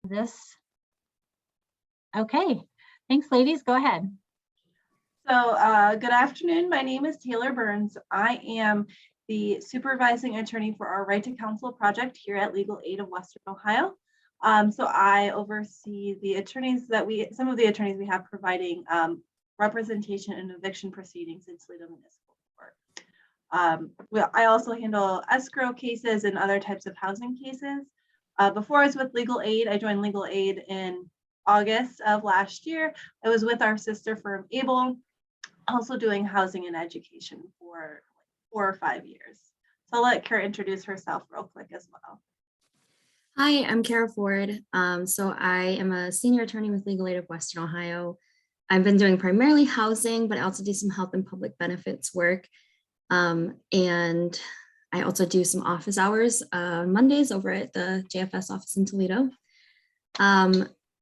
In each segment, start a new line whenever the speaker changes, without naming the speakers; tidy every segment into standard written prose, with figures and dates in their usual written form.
this. Okay, thanks ladies, go ahead.
So good afternoon. My name is Taylor Burns. I am the supervising attorney for our Right to Counsel project here at Legal Aid of Western Ohio. So I oversee the attorneys some of the attorneys we have providing representation in eviction proceedings in Toledo Municipal Court. I also handle escrow cases and other types of housing cases. Before I was with Legal Aid, I joined Legal Aid in August of last year. I was with our sister firm Able, also doing housing and education for 4 or 5 years. So I'll let Kara introduce herself real quick as well.
Hi, I'm Kara Ford. So I am a senior attorney with Legal Aid of Western Ohio. I've been doing primarily housing, but I also do some health and public benefits work. And I also do some office hours on Mondays over at the JFS office in Toledo.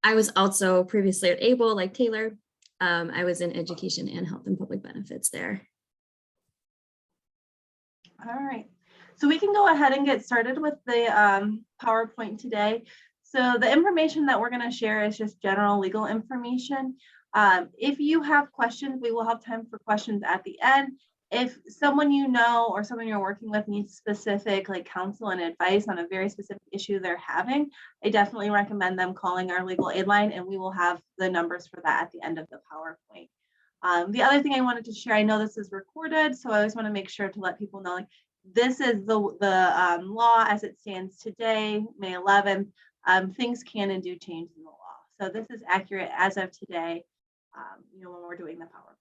I was also previously at Able, like Taylor. I was in education and health and public benefits there.
All right, so we can go ahead and get started with the PowerPoint today. So the information that we're going to share is just general legal information. If you have questions, we will have time for questions at the end. If someone you know or someone you're working with needs specific counsel and advice on a very specific issue they're having, I definitely recommend them calling our legal aid line, and we will have the numbers for that at the end of the PowerPoint. The other thing I wanted to share, I know this is recorded, so I always want to make sure to let people know this is the law as it stands today, May 11th. Things can and do change in the law. So this is accurate as of today, when we're doing the PowerPoint.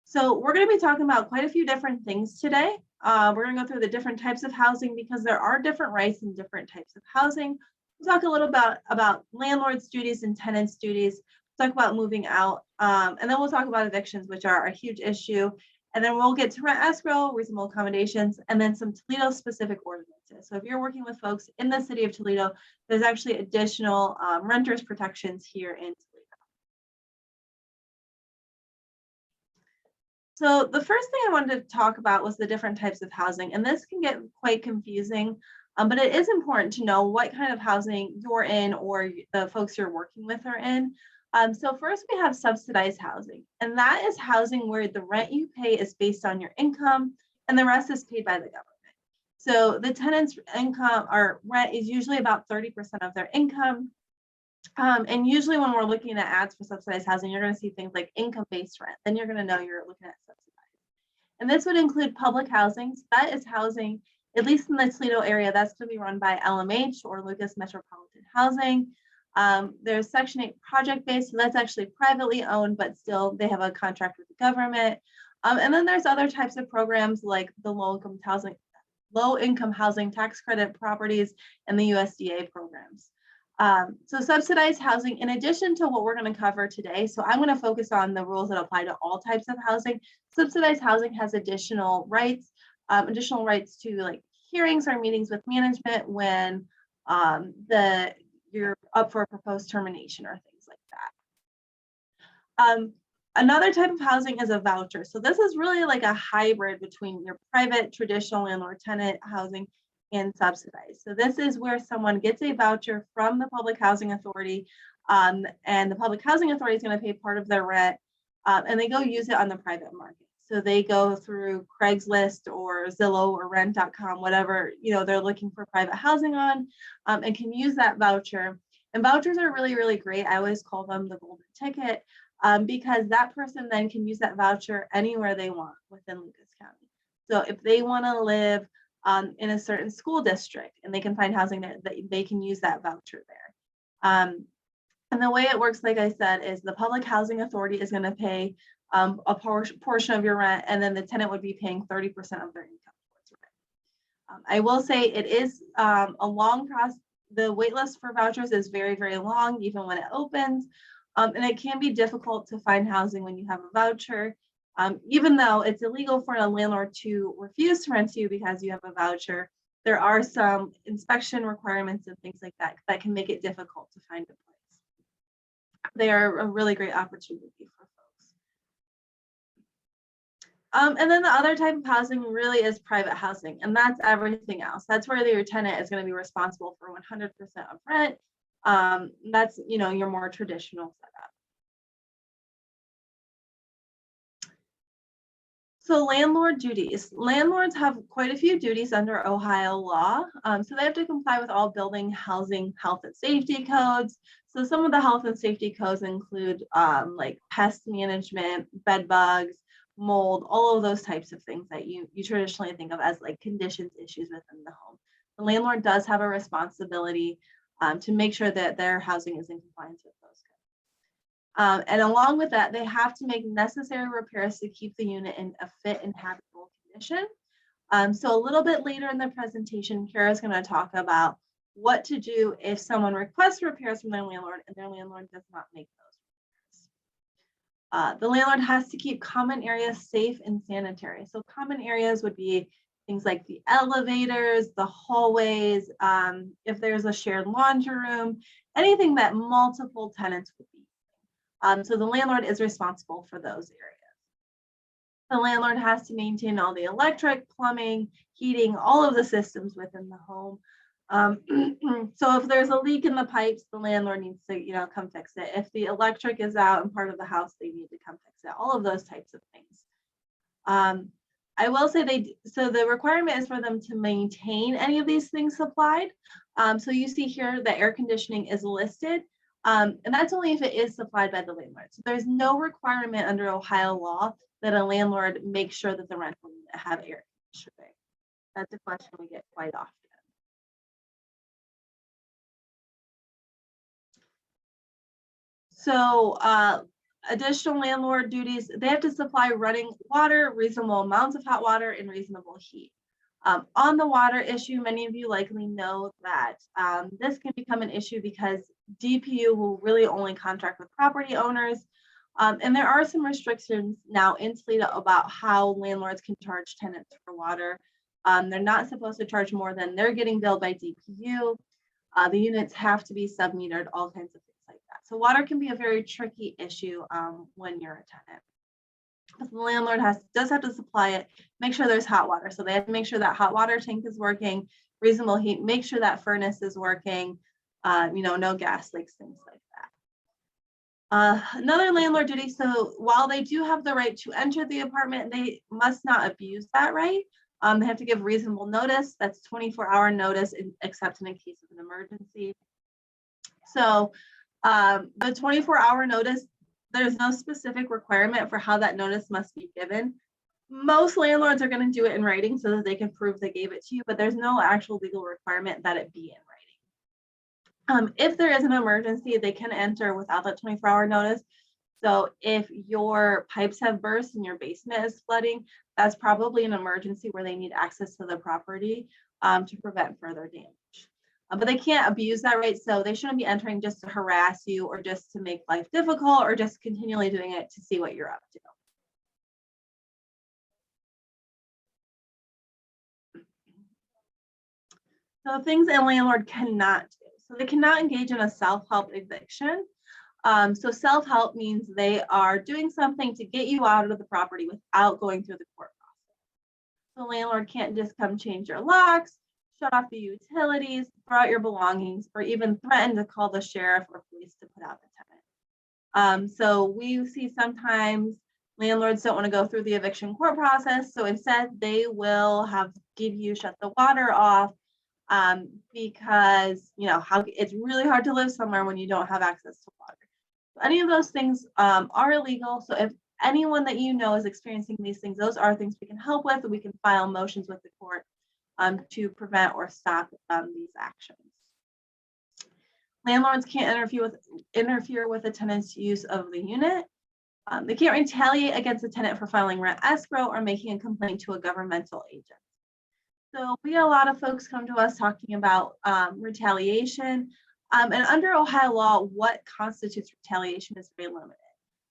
So we're going to be talking about quite a few different things today. We're going to go through the different types of housing because there are different rights in different types of housing. We'll talk a little about landlords' duties and tenants' duties. We'll talk about moving out, and then we'll talk about evictions, which are a huge issue. And then we'll get to rent escrow, reasonable accommodations, and then some Toledo specific ordinances. So if you're working with folks in the city of Toledo, there's actually additional renters protections here in Toledo. So the first thing I wanted to talk about was the different types of housing, and this can get quite confusing, but it is important to know what kind of housing you're in or the folks you're working with are in. So first we have subsidized housing, and that is housing where the rent you pay is based on your income and the rest is paid by the government. So the tenant's income or rent is usually about 30% of their income. And usually when we're looking at ads for subsidized housing, you're going to see things like income-based rent. Then you're going to know you're looking at subsidized. And this would include public housing. So that is housing, at least in the Toledo area, that's going to be run by LMH or Lucas Metropolitan Housing. There's Section 8 project-based, so that's actually privately owned, but still they have a contract with the government. And then there's other types of programs like the low-income housing tax credit properties and the USDA programs. So subsidized housing, in addition to what we're going to cover today, so I'm going to focus on the rules that apply to all types of housing. Subsidized housing has additional rights to hearings or meetings with management when you're up for a proposed termination or things like that. Another type of housing is a voucher. So this is really like a hybrid between your private traditional landlord tenant housing and subsidized. So this is where someone gets a voucher from the Public Housing Authority, and the Public Housing Authority is going to pay part of their rent, and they go use it on the private market. So they go through Craigslist or Zillow or rent.com, whatever they're looking for private housing on, and can use that voucher. And vouchers are really, really great. I always call them the golden ticket, because that person then can use that voucher anywhere they want within Lucas County. So if they want to live in a certain school district and they can find housing there, that they can use that voucher there. And the way it works, like I said, is the Public Housing Authority is going to pay a portion of your rent, and then the tenant would be paying 30% of their income towards rent. I will say it is a long process. The wait list for vouchers is very, very long, even when it opens. And it can be difficult to find housing when you have a voucher. Even though it's illegal for a landlord to refuse to rent to you because you have a voucher, there are some inspection requirements and things like that that can make it difficult to find a place. They are a really great opportunity for And then the other type of housing really is private housing, and that's everything else. That's where your tenant is going to be responsible for 100% of rent. That's, your more traditional setup. So landlord duties. Landlords have quite a few duties under Ohio law. So they have to comply with all building, housing, health and safety codes. So some of the health and safety codes include like pest management, bed bugs, mold, all of those types of things that you traditionally think of as like conditions issues within the home. The landlord does have a responsibility to make sure that their housing is in compliance with those codes. And along with that, they have to make necessary repairs to keep the unit in a fit and habitable condition. So a little bit later in the presentation, Kara is going to talk about what to do if someone requests repairs from their landlord and their landlord does not make those repairs. The landlord has to keep common areas safe and sanitary. So common areas would be things like the elevators, the hallways, if there's a shared laundry room, anything that multiple tenants would be. So the landlord is responsible for those areas. The landlord has to maintain all the electric, plumbing, heating, all of the systems within the home. So if there's a leak in the pipes, the landlord needs to, come fix it. If the electric is out in part of the house, they need to come fix it. All of those types of things. I will say so the requirement is for them to maintain any of these things supplied. So you see here the air conditioning is listed. And that's only if it is supplied by the landlord. So there's no requirement under Ohio law that a landlord make sure that the rental unit have air conditioning. That's a question we get quite often. So additional landlord duties, they have to supply running water, reasonable amounts of hot water, and reasonable heat. On the water issue, many of you likely know that this can become an issue because DPU will really only contract with property owners. And there are some restrictions now in Toledo about how landlords can charge tenants for water. They're not supposed to charge more than they're getting billed by DPU. The units have to be sub-metered, all kinds of things like that. So water can be a very tricky issue when you're a tenant. But the landlord does have to supply it, make sure there's hot water. So they have to make sure that hot water tank is working, reasonable heat, make sure that furnace is working, no gas leaks, things like that. Another landlord duty, so while they do have the right to enter the apartment, they must not abuse that right. They have to give reasonable notice. That's 24-hour notice, except in a case of an emergency. So the 24-hour notice, there's no specific requirement for how that notice must be given. Most landlords are going to do it in writing so that they can prove they gave it to you, but there's no actual legal requirement that it be in writing. If there is an emergency, they can enter without that 24-hour notice. So if your pipes have burst and your basement is flooding, that's probably an emergency where they need access to the property to prevent further damage. But they can't abuse that right. So they shouldn't be entering just to harass you or just to make life difficult or just continually doing it to see what you're up to. So things a landlord cannot do. So they cannot engage in a self-help eviction. So self-help means they are doing something to get you out of the property without going through the court process. The landlord can't just come change your locks, shut off the utilities, throw out your belongings, or even threaten to call the sheriff or police to put out the tenant. So we see sometimes landlords don't want to go through the eviction court process. So instead they will give you shut the water off because it's really hard to live somewhere when you don't have access to water. Any of those things are illegal. So if anyone that you know is experiencing these things, those are things we can help with, and we can file motions with the court to prevent or stop these actions. Landlords can't interfere with a tenant's use of the unit. They can't retaliate against a tenant for filing rent escrow or making a complaint to a governmental agent. So we get a lot of folks come to us talking about retaliation. And under Ohio law, what constitutes retaliation is very limited.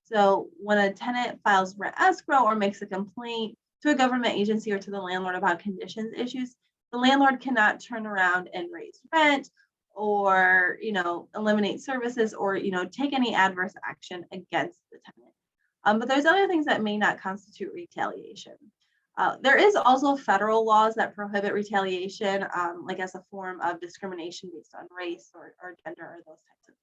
So when a tenant files rent escrow or makes a complaint to a government agency or to the landlord about conditions issues, the landlord cannot turn around and raise rent or eliminate services or take any adverse action against the tenant. But there's other things that may not constitute retaliation. There is also federal laws that prohibit retaliation, like as a form of discrimination based on race or gender or those types of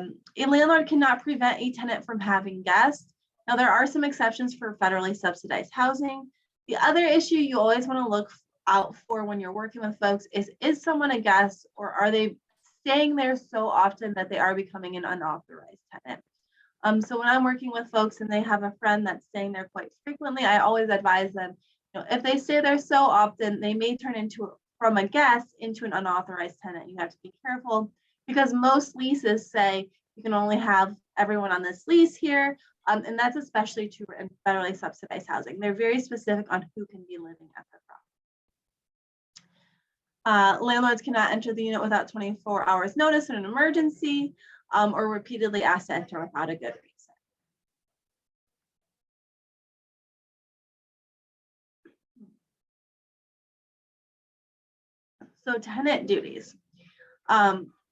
things. A landlord cannot prevent a tenant from having guests. Now, there are some exceptions for federally subsidized housing. The other issue you always want to look out for when you're working with folks is someone a guest, or are they staying there so often that they are becoming an unauthorized tenant? So when I'm working with folks and they have a friend that's staying there quite frequently, I always advise them, if they stay there so often, they may turn from a guest into an unauthorized tenant. You have to be careful because most leases say you can only have everyone on this lease here. And that's especially true in federally subsidized housing. They're very specific on who can be living at the property. Landlords cannot enter the unit without 24 hours notice in an emergency, or repeatedly asked to enter without a good reason. So tenant duties.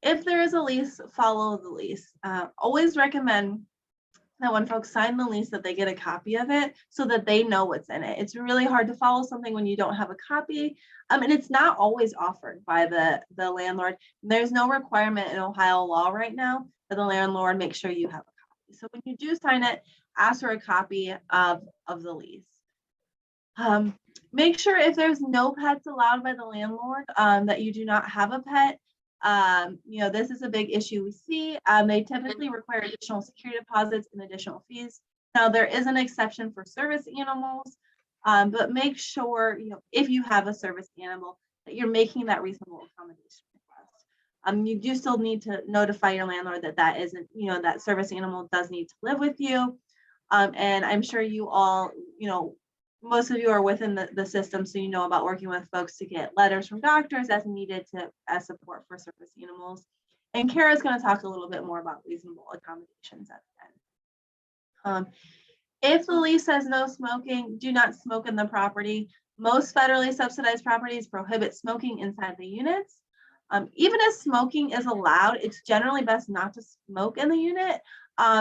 If there is a lease, follow the lease. Always recommend that when folks sign the lease that they get a copy of it so that they know what's in it. It's really hard to follow something when you don't have a copy. And it's not always offered by the landlord. There's no requirement in Ohio law right now that the landlord make sure you have a copy. So when you do sign it, ask for a copy of the lease. Make sure if there's no pets allowed by the landlord, that you do not have a pet. This is a big issue we see. They typically require additional security deposits and additional fees. Now, there is an exception for service animals, but make sure, if you have a service animal, that you're making that reasonable accommodation request. You do still need to notify your landlord that isn't, that service animal does need to live with you. And I'm sure you all, most of you are within the system, so you know about working with folks to get letters from doctors as needed as support for service animals. And Kara's going to talk a little bit more about reasonable accommodations at the end. If the lease says no smoking, do not smoke in the property. Most federally subsidized properties prohibit smoking inside the units. Even if smoking is allowed, it's generally best not to smoke in the unit.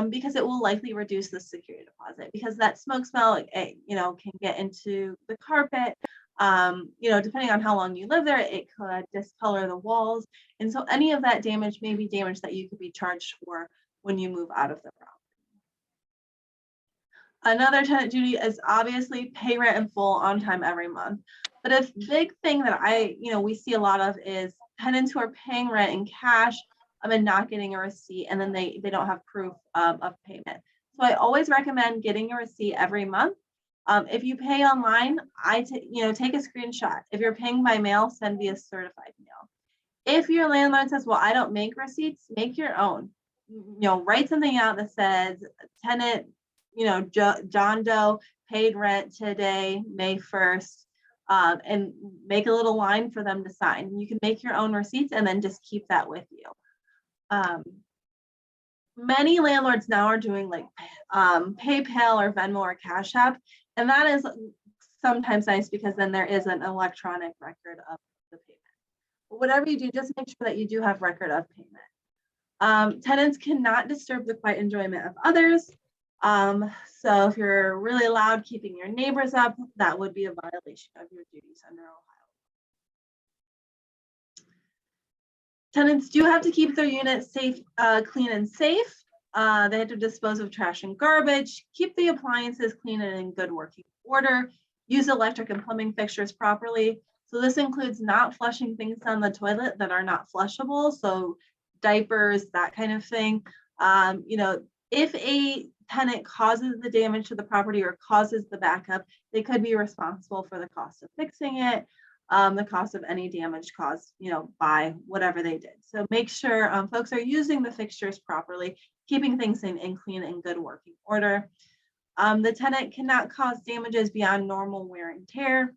Because it will likely reduce the security deposit, because that smoke smell, can get into the carpet. Depending on how long you live there, it could discolor the walls. And so any of that damage may be damage that you could be charged for when you move out of the property. Another tenant duty is obviously pay rent in full on time every month. But a big thing that we see a lot of is tenants who are paying rent in cash and not getting a receipt, and then they don't have proof of payment. So I always recommend getting a receipt every month. If you pay online, take a screenshot. If you're paying by mail, send via certified mail. If your landlord says, well, I don't make receipts, make your own. Write something out that says tenant, John Doe paid rent today, May 1st, and make a little line for them to sign. You can make your own receipts and then just keep that with you. Many landlords now are doing like PayPal or Venmo or Cash App, and that is sometimes nice because then there is an electronic record of the payment. But whatever you do, just make sure that you do have record of payment. Tenants cannot disturb the quiet enjoyment of others. So if you're really loud, keeping your neighbors up, that would be a violation of your duties under Ohio. Tenants do have to keep their units safe, clean and safe. They have to dispose of trash and garbage, keep the appliances clean and in good working order, use electric and plumbing fixtures properly. So this includes not flushing things down the toilet that are not flushable. So diapers, that kind of thing. If a tenant causes the damage to the property or causes the backup, they could be responsible for the cost of fixing it. The cost of any damage caused, by whatever they did. So make sure folks are using the fixtures properly, keeping things in clean and good working order. The tenant cannot cause damages beyond normal wear and tear.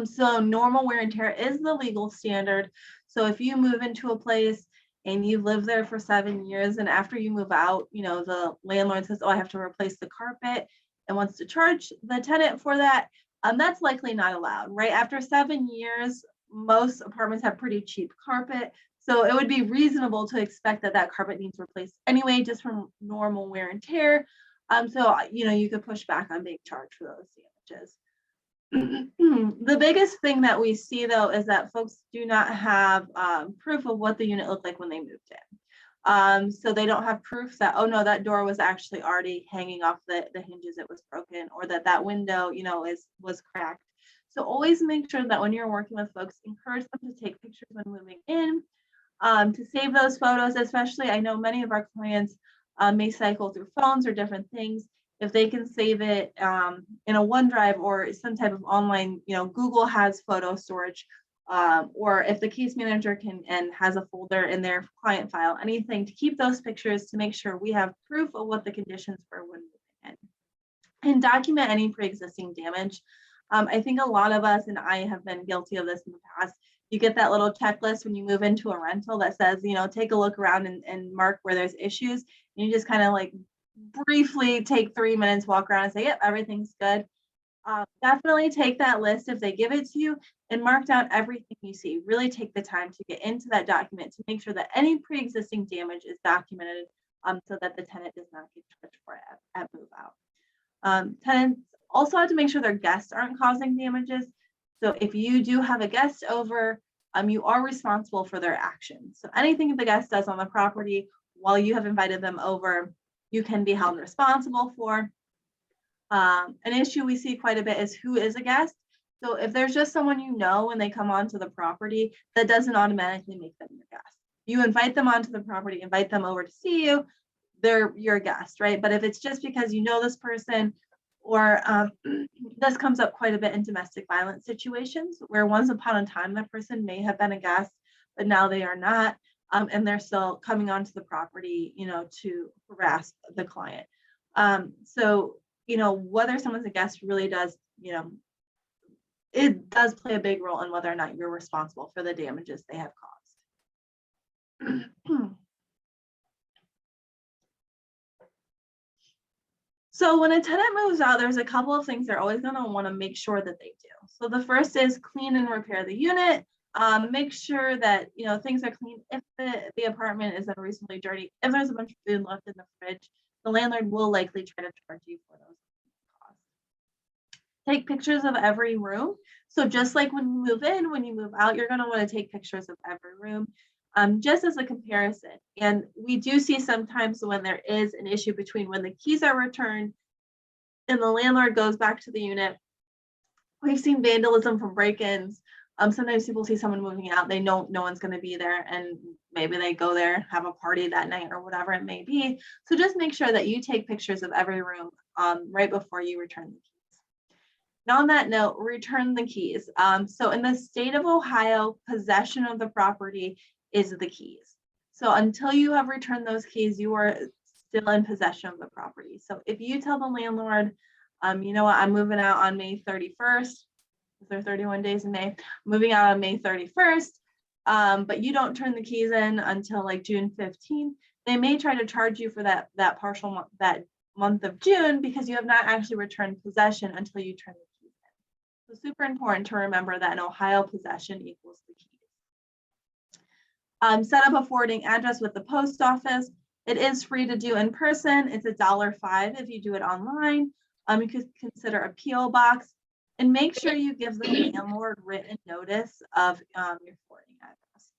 So normal wear and tear is the legal standard. So if you move into a place and you live there for 7 years, and after you move out, the landlord says, oh, I have to replace the carpet and wants to charge the tenant for that. That's likely not allowed, right? After 7 years, most apartments have pretty cheap carpet. So it would be reasonable to expect that that carpet needs replaced anyway, just from normal wear and tear. So, you could push back on being charged for those damages. The biggest thing that we see though is that folks do not have proof of what the unit looked like when they moved in. So they don't have proof that, oh no, that door was actually already hanging off the hinges, it was broken, or that window, was cracked. So always make sure that when you're working with folks, encourage them to take pictures when moving in, to save those photos, especially I know many of our clients may cycle through phones or different things. If they can save it in a OneDrive or some type of online, Google has photo storage, or if the case manager can and has a folder in their client file, anything to keep those pictures to make sure we have proof of what the conditions were when moving in. And document any pre-existing damage. I think a lot of us, and I have been guilty of this in the past, you get that little checklist when you move into a rental that says, take a look around and mark where there's issues. And you just kind of like briefly take 3 minutes, walk around and say, yep, everything's good. Definitely take that list if they give it to you and mark down everything you see. Really take the time to get into that document to make sure that any pre-existing damage is documented, so that the tenant does not get charged for it at move out. Tenants also have to make sure their guests aren't causing damages. So if you do have a guest over, you are responsible for their actions. So anything the guest does on the property while you have invited them over, you can be held responsible for. An issue we see quite a bit is who is a guest. So if there's just someone when they come onto the property, that doesn't automatically make them your guest. You invite them onto the property, invite them over to see you, they're your guest, right? But if it's just because this person, or this comes up quite a bit in domestic violence situations where once upon a time that person may have been a guest, but now they are not, and they're still coming onto the property, to harass the client. So, whether someone's a guest really does, it does play a big role in whether or not you're responsible for the damages they have caused. So when a tenant moves out, there's a couple of things they're always going to want to make sure that they do. So the first is clean and repair the unit. Make sure that things are clean. If the apartment is unreasonably dirty, if there's a bunch of food left in the fridge, the landlord will likely try to charge you for those costs. Take pictures of every room. So just like when you move in, when you move out, you're going to want to take pictures of every room. Just as a comparison. And we do see sometimes when there is an issue between when the keys are returned and the landlord goes back to the unit. We've seen vandalism from break-ins. Sometimes people see someone moving out, they know no one's going to be there, and maybe they go there, have a party that night or whatever it may be. So just make sure that you take pictures of every room right before you return the keys. Now on that note, return the keys. So in the state of Ohio, possession of the property is the keys. So until you have returned those keys, you are still in possession of the property. So if you tell the landlord, you know what, I'm moving out on May 31st, is there 31 days in May? Moving out on May 31st, but you don't turn the keys in until like June 15th, they may try to charge you for that partial month, that month of June, because you have not actually returned possession until you turn the keys in. So super important to remember that in Ohio, possession equals the keys. Set up a forwarding address with the post office. It is free to do in person. It's $1.05 if you do it online. You could consider a PO box, and make sure you give the landlord written notice of your forwarding address.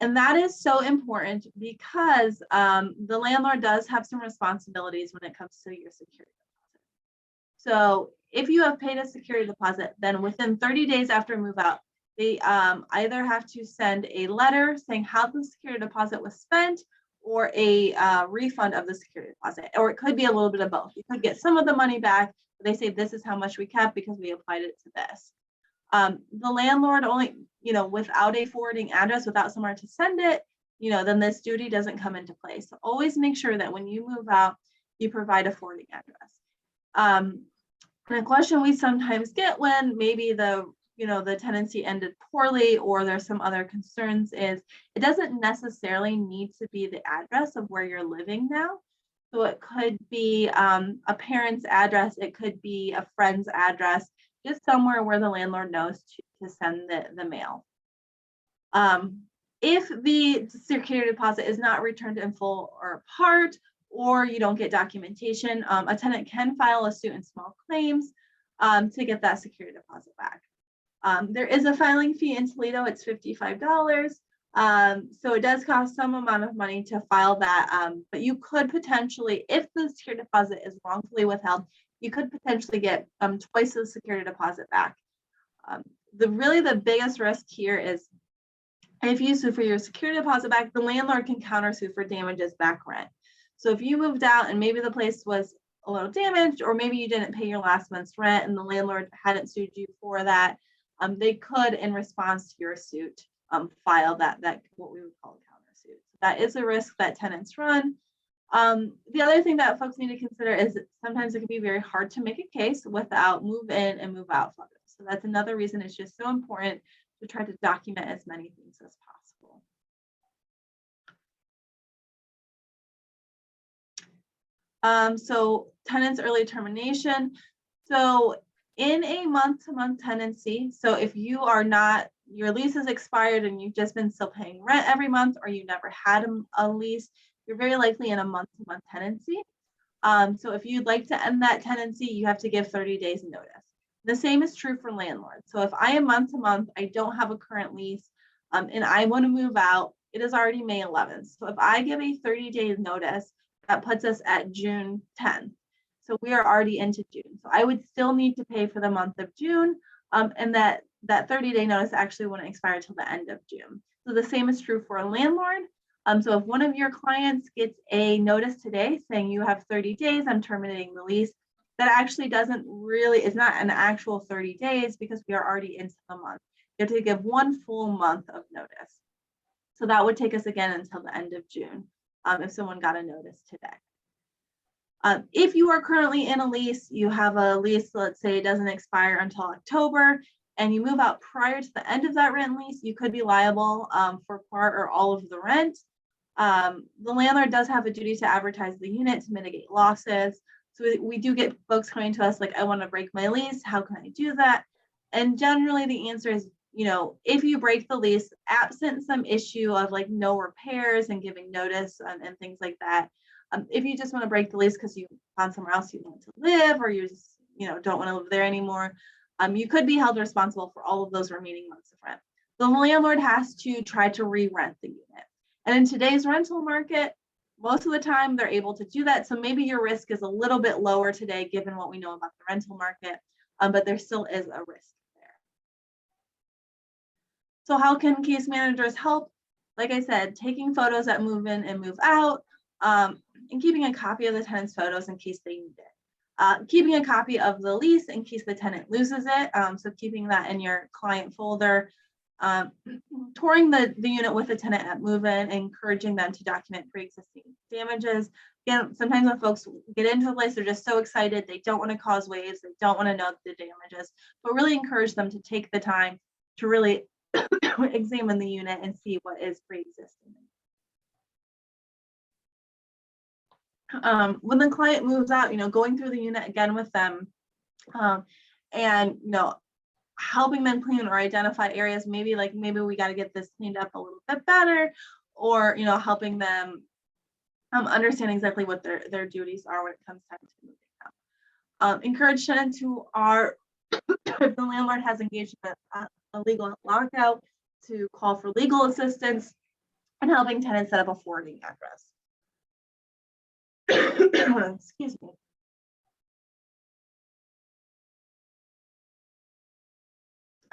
And that is so important because the landlord does have some responsibilities when it comes to your security deposit. So if you have paid a security deposit, then within 30 days after move out, they either have to send a letter saying how the security deposit was spent, or a refund of the security deposit, or it could be a little bit of both. You could get some of the money back, but they say this is how much we kept because we applied it to this. The landlord only, without a forwarding address, without somewhere to send it, then this duty doesn't come into play. So always make sure that when you move out, you provide a forwarding address. And a question we sometimes get when maybe the tenancy ended poorly or there's some other concerns is it doesn't necessarily need to be the address of where you're living now. So it could be a parent's address, it could be a friend's address, just somewhere where the landlord knows to send the mail. If the security deposit is not returned in full or part, or you don't get documentation, a tenant can file a suit in small claims to get that security deposit back. There is a filing fee in Toledo, it's $55. So it does cost some amount of money to file that, but you could potentially, if the security deposit is wrongfully withheld, you could potentially get twice the security deposit back. The biggest risk here is if you sue for your security deposit back, the landlord can countersue for damages back rent. So if you moved out and maybe the place was a little damaged, or maybe you didn't pay your last month's rent and the landlord hadn't sued you for that, they could, in response to your suit, file that what we would call a countersuit. So that is a risk that tenants run. The other thing that folks need to consider is that sometimes it can be very hard to make a case without move in and move out photos. So that's another reason it's just so important to try to document as many things as possible. So tenants early termination. So in a month-to-month tenancy, so if you are not, your lease is expired and you've just been still paying rent every month, or you never had a lease, you're very likely in a month-to-month tenancy. So if you'd like to end that tenancy, you have to give 30 days notice. The same is true for landlords. So if I am month-to-month, I don't have a current lease, and I want to move out, it is already May 11th. So if I give a 30-day notice, that puts us at June 10th. So we are already into June. So I would still need to pay for the month of June, and that 30-day notice actually wouldn't expire until the end of June. So the same is true for a landlord. So if one of your clients gets a notice today saying you have 30 days, I'm terminating the lease, that actually is not an actual 30 days because we are already into the month. You have to give one full month of notice. So that would take us again until the end of June if someone got a notice today. If you are currently in a lease, you have a lease, let's say it doesn't expire until October, and you move out prior to the end of that rent lease, you could be liable for part or all of the rent. The landlord does have a duty to advertise the unit to mitigate losses. So we do get folks coming to us like, I want to break my lease. How can I do that? And generally the answer is, if you break the lease, absent some issue of like no repairs and giving notice and things like that, if you just want to break the lease because you found somewhere else you want to live, or you just, don't want to live there anymore, you could be held responsible for all of those remaining months of rent. The landlord has to try to re-rent the unit. And in today's rental market, most of the time they're able to do that. So maybe your risk is a little bit lower today, given what we know about the rental market, but there still is a risk there. So how can case managers help? Like I said, taking photos at move in and move out, and keeping a copy of the tenant's photos in case they need it. Keeping a copy of the lease in case the tenant loses it. So keeping that in your client folder. Touring the unit with the tenant at move-in, encouraging them to document pre-existing damages. Again, sometimes when folks get into a place, they're just so excited, they don't want to cause waves, they don't want to know the damages, but really encourage them to take the time to really examine the unit and see what is pre-existing. When the client moves out, going through the unit again with them, and helping them clean or identify areas, maybe we got to get this cleaned up a little bit better, or helping them understand exactly what their duties are when it comes time to moving out. Encourage tenants who are, if the landlord has engaged in a legal lockout, to call for legal assistance, and helping tenants set up a forwarding address. Excuse me.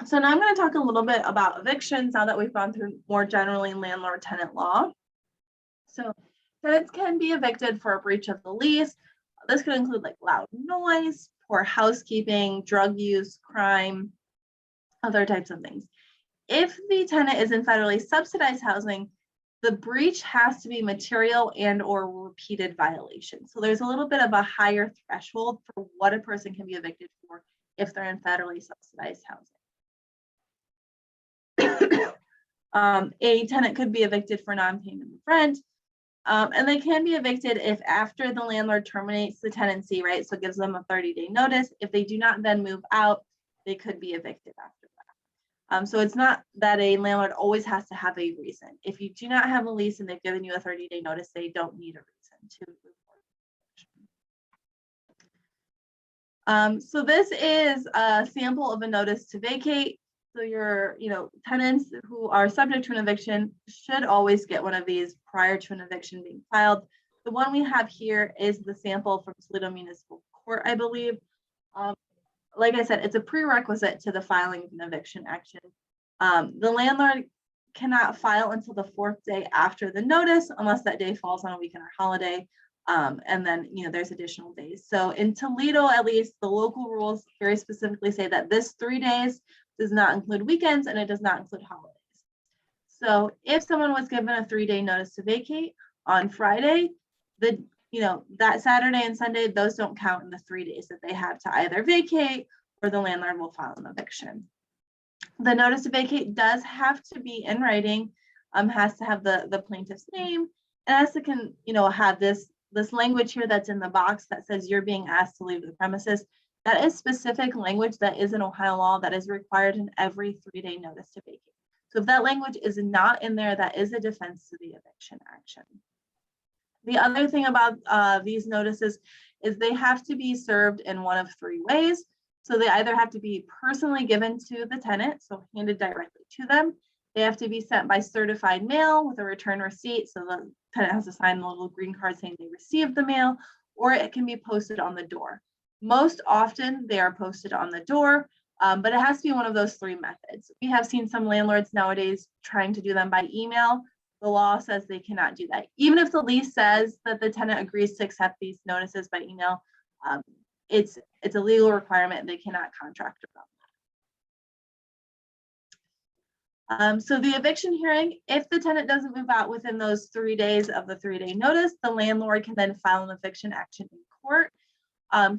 So now I'm going to talk a little bit about evictions now that we've gone through more generally landlord-tenant law. So tenants can be evicted for a breach of the lease. This could include like loud noise, poor housekeeping, drug use, crime, other types of things. If the tenant is in federally subsidized housing, the breach has to be material and or repeated violation. So there's a little bit of a higher threshold for what a person can be evicted for if they're in federally subsidized housing. A tenant could be evicted for non-payment of rent, and they can be evicted if after the landlord terminates the tenancy, right? So it gives them a 30-day notice. If they do not then move out, they could be evicted after So it's not that a landlord always has to have a reason. If you do not have a lease and they've given you a 30-day notice, they don't need a reason to report eviction. So this is a sample of a notice to vacate. So your, tenants who are subject to an eviction should always get one of these prior to an eviction being filed. The one we have here is the sample from Toledo Municipal Court, I believe. Like I said, it's a prerequisite to the filing of an eviction action. The landlord cannot file until the 4th day after the notice, unless that day falls on a weekend or holiday. And then, there's additional days. So in Toledo, at least, the local rules very specifically say that this 3 days does not include weekends and it does not include holidays. So if someone was given a 3-day notice to vacate on Friday, that Saturday and Sunday, those don't count in the 3 days that they have to either vacate or the landlord will file an eviction. The notice to vacate does have to be in writing, has to have the plaintiff's name, and has to have this language here that's in the box that says you're being asked to leave the premises. That is specific language that is in Ohio law that is required in every 3-day notice to vacate. So if that language is not in there, that is a defense to the eviction action. The other thing about these notices is they have to be served in one of 3 ways. So they either have to be personally given to the tenant, so handed directly to them. They have to be sent by certified mail with a return receipt. So the tenant has to sign the little green card saying they received the mail, or it can be posted on the door. Most often they are posted on the door, but it has to be one of those 3 methods. We have seen some landlords nowadays trying to do them by email. The law says they cannot do that. Even if the lease says that the tenant agrees to accept these notices by email, it's a legal requirement. They cannot contract around that. So the eviction hearing, if the tenant doesn't move out within those 3 days of the 3-day notice, the landlord can then file an eviction action in court.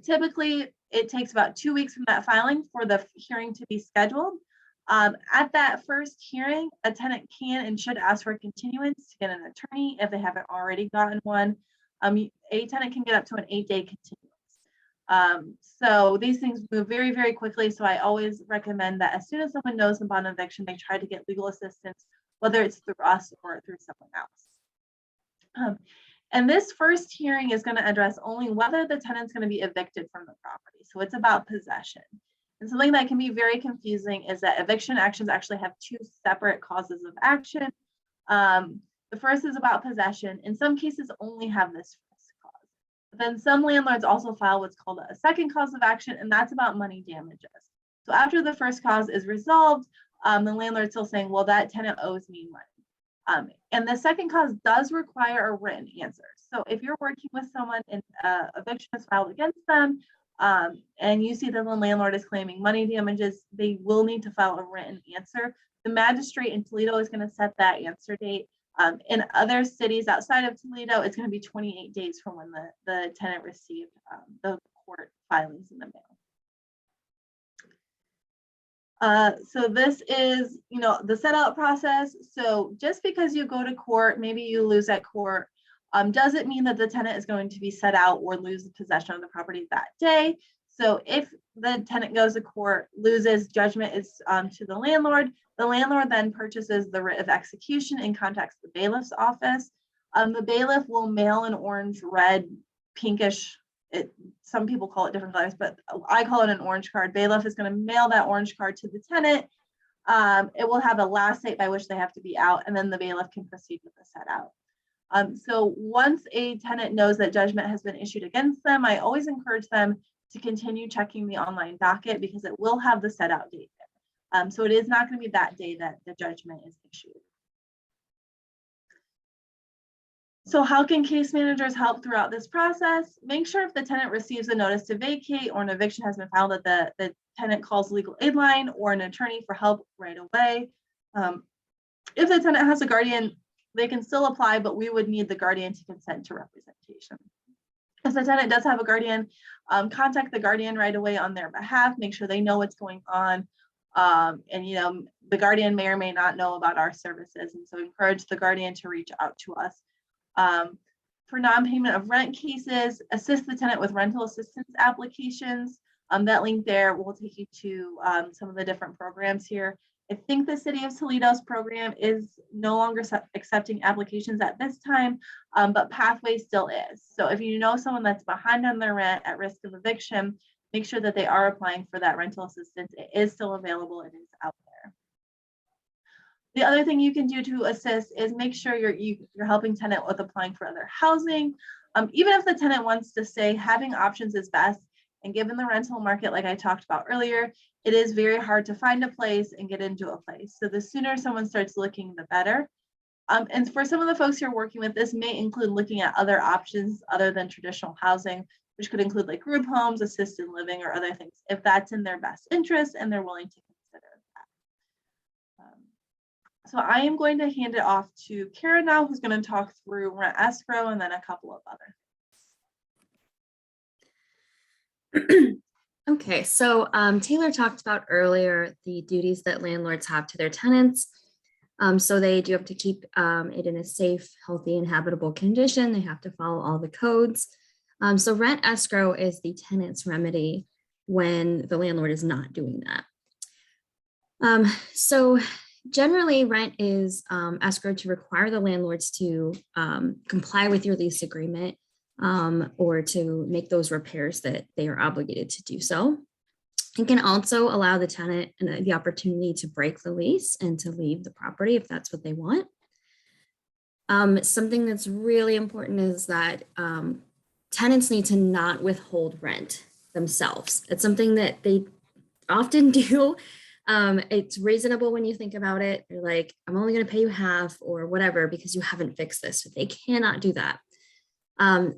Typically, it takes about 2 weeks from that filing for the hearing to be scheduled. At that first hearing, a tenant can and should ask for a continuance to get an attorney if they haven't already gotten one. A tenant can get up to an 8-day continuance. So these things move very, very quickly. So I always recommend that as soon as someone knows about an eviction, they try to get legal assistance, whether it's through us or through someone else. And this first hearing is going to address only whether the tenant's going to be evicted from the property. So it's about possession. And something that can be very confusing is that eviction actions actually have 2 separate causes of action. The first is about possession. In some cases, only have this first cause. But then some landlords also file what's called a second cause of action, and that's about money damages. So after the first cause is resolved, the landlord's still saying, well, that tenant owes me money. And the second cause does require a written answer. So if you're working with someone and eviction is filed against them, and you see that the landlord is claiming money damages, they will need to file a written answer. The magistrate in Toledo is going to set that answer date. In other cities outside of Toledo, it's going to be 28 days from when the tenant received the court filings in the mail. So this is, the set out process. So just because you go to court, maybe you lose at court, doesn't mean that the tenant is going to be set out or lose the possession of the property that day. So if the tenant goes to court, loses, judgment is to the landlord then purchases the writ of execution and contacts the bailiff's office. The bailiff will mail an orange, red, pinkish, some people call it different colors, but I call it an orange card. Bailiff is going to mail that orange card to the tenant. It will have a last date by which they have to be out, and then the bailiff can proceed with the set out. So once a tenant knows that judgment has been issued against them, I always encourage them to continue checking the online docket because it will have the set out date there. So it is not going to be that day that the judgment is issued. So how can case managers help throughout this process? Make sure if the tenant receives a notice to vacate or an eviction has been filed that the tenant calls legal aid line or an attorney for help right away. If the tenant has a guardian, they can still apply, but we would need the guardian to consent to representation. If the tenant does have a guardian, contact the guardian right away on their behalf, make sure they know what's going on. And the guardian may or may not know about our services, and so encourage the guardian to reach out to us. For non-payment of rent cases, assist the tenant with rental assistance applications. That link there will take you to some of the different programs here. I think the city of Toledo's program is no longer accepting applications at this time, but Pathway still is. So if you know someone that's behind on their rent at risk of eviction, make sure that they are applying for that rental assistance. It is still available. It is out there. The other thing you can do to assist is make sure you're helping tenant with applying for other housing. Even if the tenant wants to stay, having options is best. And given the rental market, like I talked about earlier, it is very hard to find a place and get into a place. So the sooner someone starts looking, the better. And for some of the folks you're working with, this may include looking at other options other than traditional housing, which could include like group homes, assisted living, or other things, if that's in their best interest and they're willing to consider that. So I am going to hand it off to Kara now, who's going to talk through rent escrow and then a couple of other things.
Okay, so Taylor talked about earlier the duties that landlords have to their tenants. So they do have to keep it in a safe, healthy, and habitable condition. They have to follow all the codes. So rent escrow is the tenant's remedy when the landlord is not doing that. So generally, rent is escrowed to require the landlords to comply with your lease agreement or to make those repairs that they are obligated to do so. It can also allow the tenant the opportunity to break the lease and to leave the property if that's what they want. Something that's really important is that tenants need to not withhold rent themselves. It's something that they often do. It's reasonable when you think about it. You're like, I'm only going to pay you half or whatever because you haven't fixed this. But they cannot do that.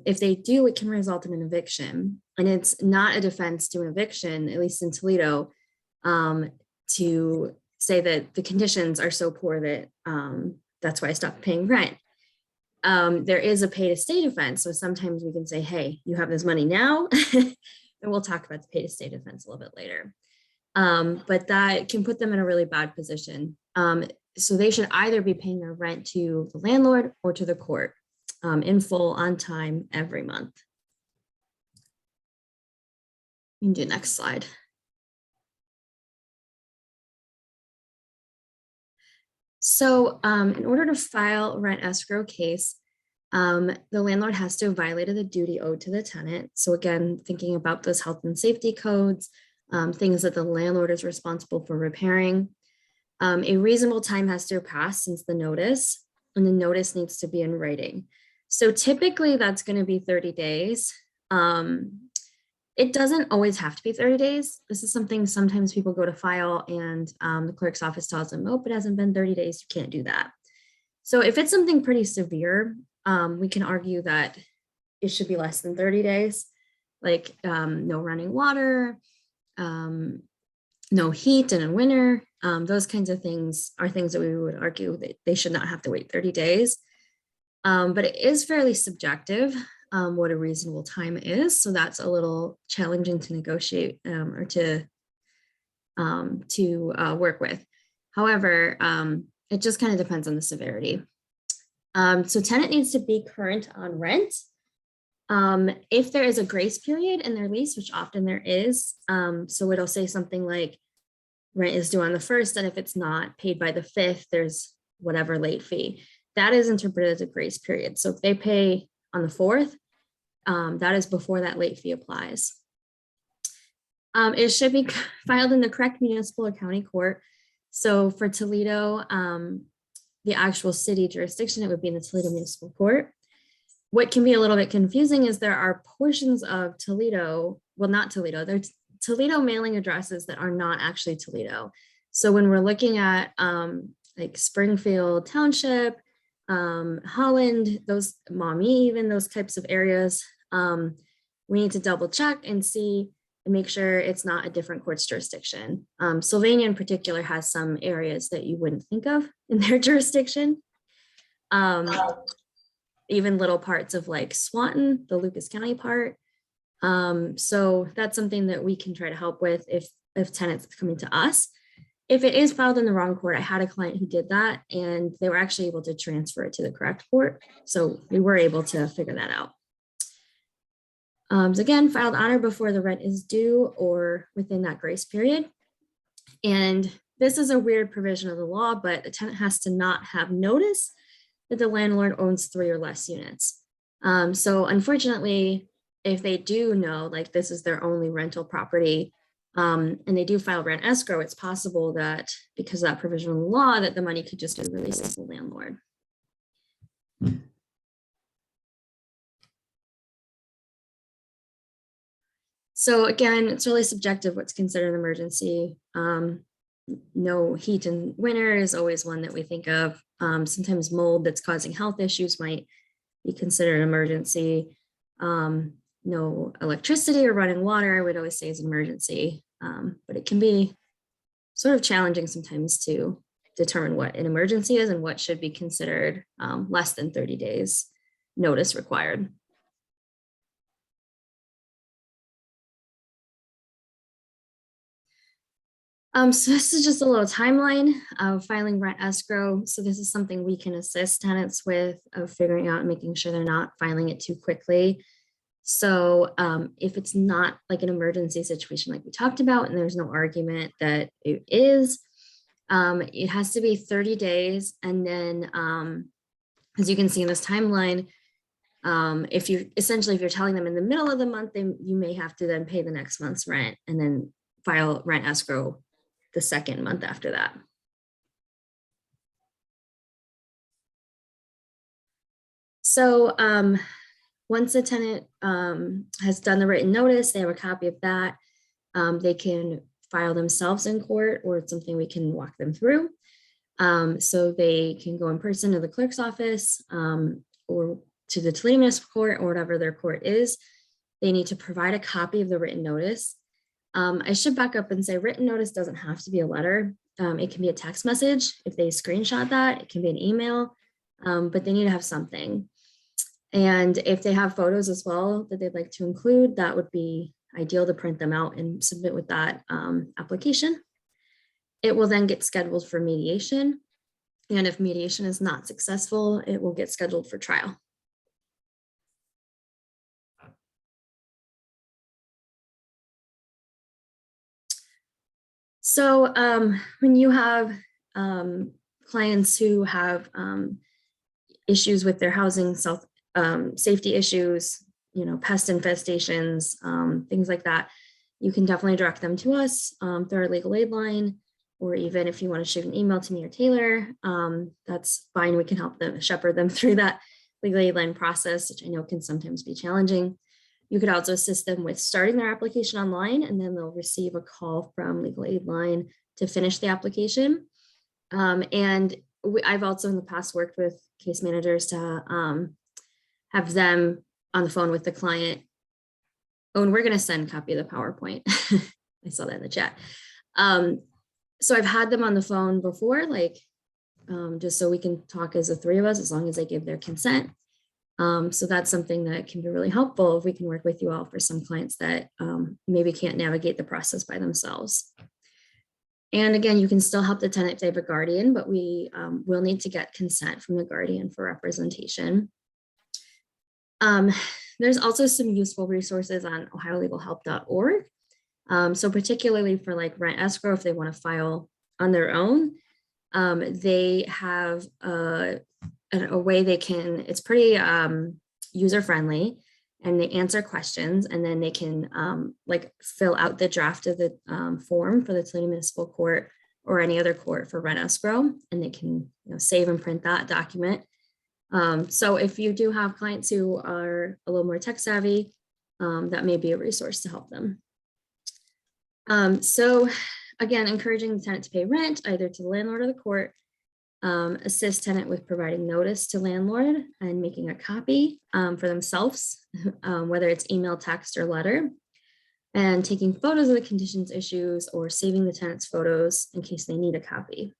If they do, it can result in an eviction. And it's not a defense to an eviction, at least in Toledo, to say that the conditions are so poor that that's why I stopped paying rent. There is a pay to stay defense. So sometimes we can say, hey, you have this money now. And we'll talk about the pay to stay defense a little bit later. But that can put them in a really bad position. So they should either be paying their rent to the landlord or to the court in full, on time, every month. You can do next slide. So in order to file a rent escrow case, the landlord has to have violated the duty owed to the tenant. So again, thinking about those health and safety codes, things that the landlord is responsible for repairing. A reasonable time has to pass since the notice, and the notice needs to be in writing. So typically that's going to be 30 days. It doesn't always have to be 30 days. This is something sometimes people go to file and the clerk's office tells them, oh, it hasn't been 30 days, you can't do that. So if it's something pretty severe, we can argue that it should be less than 30 days, like no running water, no heat in winter. Those kinds of things are things that we would argue that they should not have to wait 30 days. But it is fairly subjective what a reasonable time is. So that's a little challenging to negotiate or to work with. However, it just kind of depends on the severity. So tenant needs to be current on rent. If there is a grace period in their lease, which often there is, so it'll say something like rent is due on the 1st, and if it's not paid by the 5th, there's whatever late fee. That is interpreted as a grace period. So if they pay on the 4th, that is before that late fee applies. It should be filed in the correct municipal or county court. So for Toledo, the actual city jurisdiction, it would be in the Toledo Municipal Court. What can be a little bit confusing is there are portions of Toledo, well, not Toledo, there's Toledo mailing addresses that are not actually Toledo. So when we're looking at like Springfield Township, Holland, those Maumee, even those types of areas, we need to double check and see and make sure it's not a different court's jurisdiction. Sylvania in particular has some areas that you wouldn't think of in their jurisdiction. Even little parts of like Swanton, the Lucas County part. So that's something that we can try to help with if tenants coming to us. If it is filed in the wrong court, I had a client who did that and they were actually able to transfer it to the correct court. So we were able to figure that out. So again, filed on or before the rent is due or within that grace period. And this is a weird provision of the law, but the tenant has to not have notice that the landlord owns 3 or less units. So unfortunately, if they do know, like this is their only rental property, and they do file rent escrow, it's possible that because of that provision of the law, that the money could just be released to the landlord. So again, it's really subjective what's considered an emergency. No heat in winter is always one that we think of. Sometimes mold that's causing health issues might be considered an emergency. No electricity or running water, I would always say is an emergency, but it can be sort of challenging sometimes to determine what an emergency is and what should be considered less than 30 days notice required. So this is just a little timeline of filing rent escrow. So this is something we can assist tenants with, of figuring out and making sure they're not filing it too quickly. So if it's not like an emergency situation like we talked about, and there's no argument that it is, it has to be 30 days. And then as you can see in this timeline, if you're telling them in the middle of the month, then you may have to then pay the next month's rent and then file rent escrow the second month after that. So once a tenant has done the written notice, they have a copy of that. They can file themselves in court, or it's something we can walk them through. So they can go in person to the clerk's office or to the Toledo Municipal Court, or whatever their court is. They need to provide a copy of the written notice. I should back up and say written notice doesn't have to be a letter. It can be a text message. If they screenshot that, it can be an email, but they need to have something. And if they have photos as well that they'd like to include, that would be ideal to print them out and submit with that application. It will then get scheduled for mediation. And if mediation is not successful, it will get scheduled for trial. So when you have clients who have issues with their housing safety issues, pest infestations, things like that, you can definitely direct them to us through our legal aid line, or even if you want to shoot an email to me or Taylor, that's fine. We can help them shepherd them through that legal aid line process, which I know can sometimes be challenging. You could also assist them with starting their application online, and then they'll receive a call from legal aid line to finish the application. And I've also in the past worked with case managers to have them on the phone with the client. Oh, and we're going to send a copy of the PowerPoint. I saw that in the chat. So I've had them on the phone before, like just so we can talk as the 3 of us, as long as they give their consent. So that's something that can be really helpful if we can work with you all for some clients that maybe can't navigate the process by themselves. And again, you can still help the tenant if they have a guardian, but we will need to get consent from the guardian for representation. There's also some useful resources on ohiolegalhelp.org. So particularly for like rent escrow, if they want to file on their own, they have a way they can, it's pretty user-friendly, and they answer questions, and then they can like fill out the draft of the form for the Toledo Municipal Court or any other court for rent escrow, and they can save and print that document. So if you do have clients who are a little more tech savvy, that may be a resource to help them. So again, encouraging the tenant to pay rent either to the landlord or the court, assist tenant with providing notice to landlord and making a copy for themselves, whether it's email, text, or letter, and taking photos of the conditions issues or saving the tenant's photos in case they need a copy.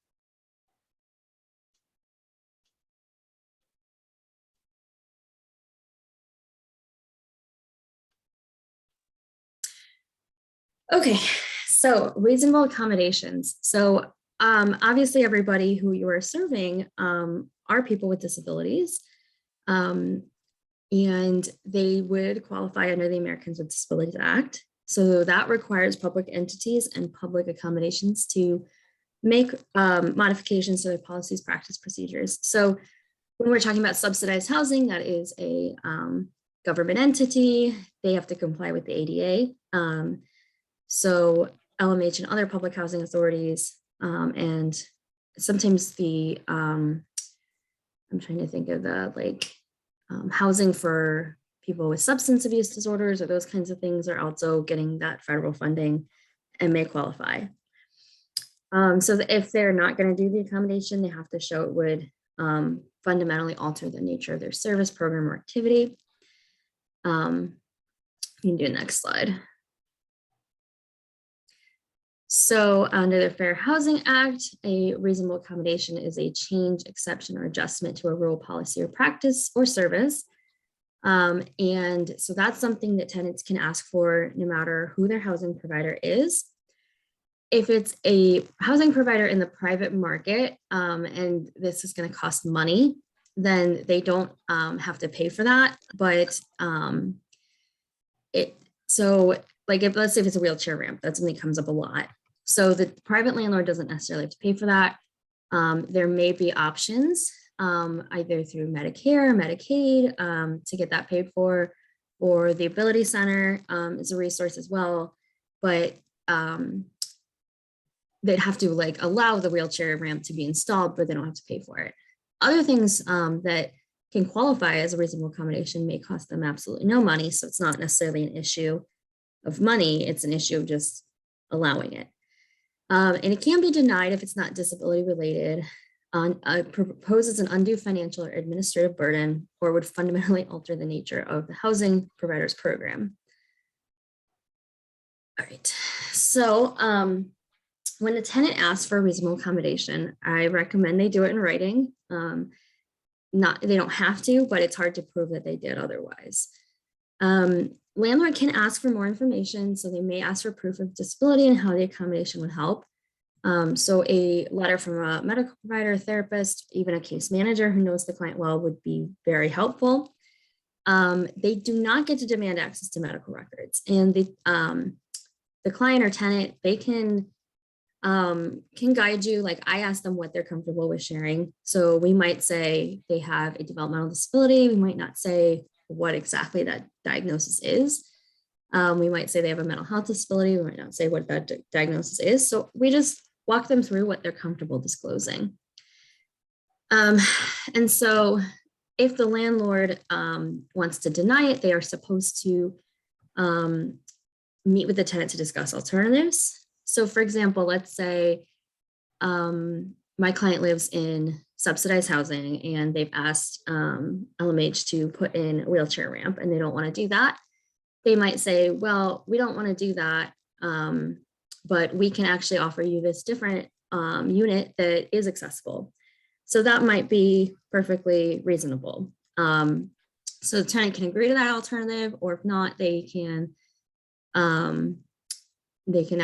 Okay, so reasonable accommodations. So obviously everybody who you are serving are people with disabilities, and they would qualify under the Americans with Disabilities Act. So that requires public entities and public accommodations to make modifications to their policies, practice, procedures. So when we're talking about subsidized housing, that is a government entity. They have to comply with the ADA. So LMH and other public housing authorities, and sometimes the, I'm trying to think of the housing for people with substance abuse disorders or those kinds of things are also getting that federal funding and may qualify. So if they're not going to do the accommodation, they have to show it would fundamentally alter the nature of their service, program, or activity. You can do next slide. So under the Fair Housing Act, a reasonable accommodation is a change, exception, or adjustment to a rule, policy, or practice or service. And so that's something that tenants can ask for no matter who their housing provider is. If it's a housing provider in the private market, and this is going to cost money, then they don't have to pay for that. But let's say if it's a wheelchair ramp, that's something that comes up a lot. So the private landlord doesn't necessarily have to pay for that. There may be options either through Medicare or Medicaid to get that paid for, or the Ability Center is a resource as well, but they'd have to allow the wheelchair ramp to be installed, but they don't have to pay for it. Other things that can qualify as a reasonable accommodation may cost them absolutely no money. So it's not necessarily an issue of money, it's an issue of just allowing it. And it can be denied if it's not disability related, proposes an undue financial or administrative burden, or would fundamentally alter the nature of the housing provider's program. All right, so when the tenant asks for a reasonable accommodation, I recommend they do it in writing. They don't have to, but it's hard to prove that they did otherwise. Landlord can ask for more information, so they may ask for proof of disability and how the accommodation would help. So a letter from a medical provider, therapist, even a case manager who knows the client well would be very helpful. They do not get to demand access to medical records, and the client or tenant, they can guide you. Like I ask them what they're comfortable with sharing. So we might say they have a developmental disability. We might not say what exactly that diagnosis is. We might say they have a mental health disability. We might not say what that diagnosis is. So we just walk them through what they're comfortable disclosing. And so if the landlord wants to deny it, they are supposed to meet with the tenant to discuss alternatives. So for example, let's say my client lives in subsidized housing and they've asked LMH to put in a wheelchair ramp and they don't want to do that. They might say, well, we don't want to do that, but we can actually offer you this different unit that is accessible. So that might be perfectly reasonable. So the tenant can agree to that alternative, or if not, they can ask, they can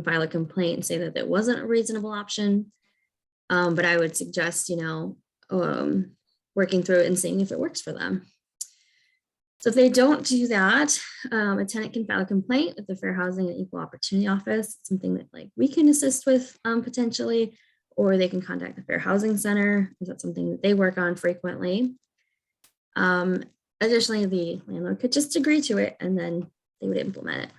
file a complaint and say that it wasn't a reasonable option. But I would suggest, working through it and seeing if it works for them. So if they don't do that, a tenant can file a complaint with the Fair Housing and Equal Opportunity Office, something that we can assist with potentially, or they can contact the Fair Housing Center. Is that something that they work on frequently? Additionally, the landlord could just agree to it and then they would implement it.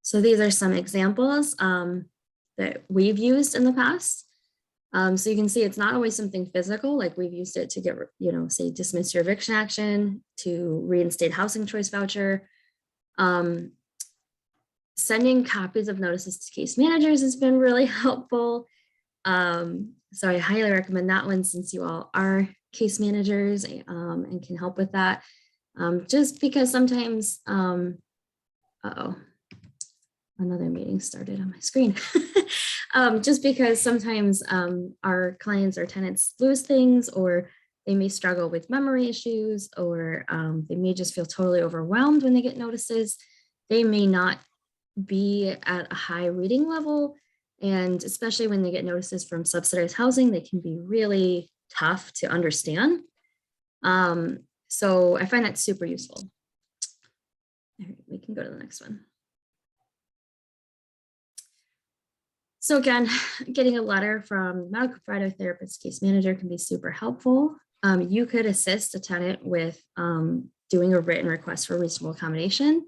So these are some examples that we've used in the past. So you can see it's not always something physical, like we've used it to get, say dismiss your eviction action, to reinstate housing choice voucher. Sending copies of notices to case managers has been really helpful. So I highly recommend that one since you all are case managers and can help with that. Just because sometimes, another meeting started on my screen. Just because sometimes our clients or tenants lose things, or they may struggle with memory issues, or they may just feel totally overwhelmed when they get notices. They may not be at a high reading level. And especially when they get notices from subsidized housing, they can be really tough to understand. So I find that super useful. All right, we can go to the next one. So again, getting a letter from medical provider, therapist, case manager can be super helpful. You could assist a tenant with doing a written request for reasonable accommodation.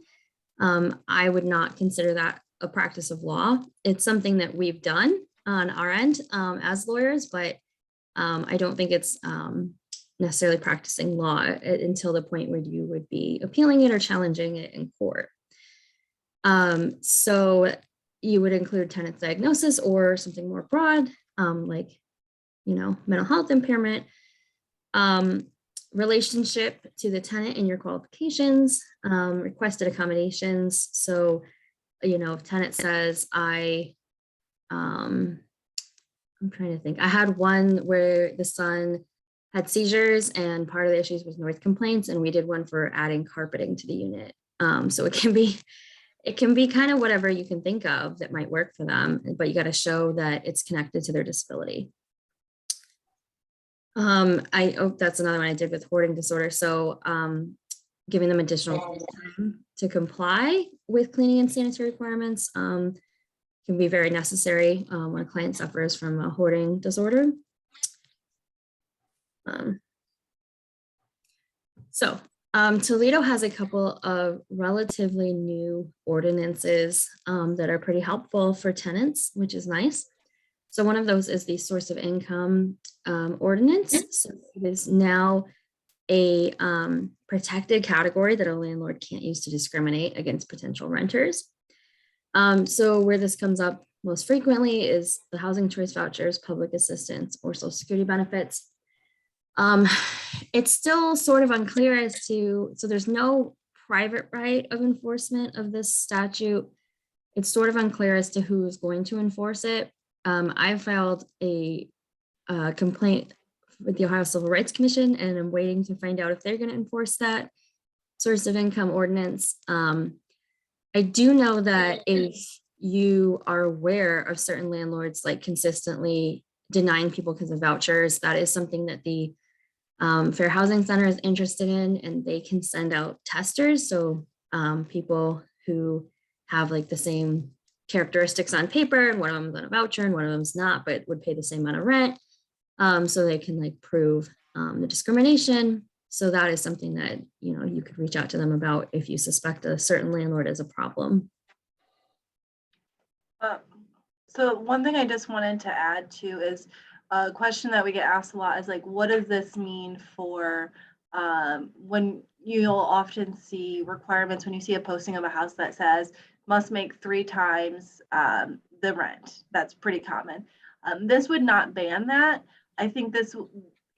I would not consider that a practice of law. It's something that we've done on our end as lawyers, but I don't think it's necessarily practicing law until the point where you would be appealing it or challenging it in court. So you would include tenant's diagnosis or something more broad, like, mental health impairment, relationship to the tenant and your qualifications, requested accommodations. So, if tenant says, I'm trying to think, I had one where the son had seizures and part of the issues was noise complaints, and we did one for adding carpeting to the unit. So it can be kind of whatever you can think of that might work for them, but you got to show that it's connected to their disability. That's another one I did with hoarding disorder. So giving them additional time to comply with cleaning and sanitary requirements can be very necessary when a client suffers from a hoarding disorder. Toledo has a couple of relatively new ordinances that are pretty helpful for tenants, which is nice. So one of those is the source of income ordinance. So it is now a protected category that a landlord can't use to discriminate against potential renters. So where this comes up most frequently is the housing choice vouchers, public assistance, or social security benefits. It's still sort of unclear as to, so there's no private right of enforcement of this statute. It's sort of unclear as to who is going to enforce it. I filed a complaint with the Ohio Civil Rights Commission, and I'm waiting to find out if they're going to enforce that source of income ordinance. I do know that if you are aware of certain landlords like consistently denying people because of vouchers, that is something that the Fair Housing Center is interested in, and they can send out testers. So people who have like the same characteristics on paper, and one of them is on a voucher and one of them is not, but would pay the same amount of rent. So they can like prove the discrimination. So that is something that, you could reach out to them about if you suspect a certain landlord is a problem.
So one thing I just wanted to add to is a question that we get asked a lot is like, what does this mean for when you'll often see requirements when you see a posting of a house that says must make 3 times the rent. That's pretty common. This would not ban that. I think this,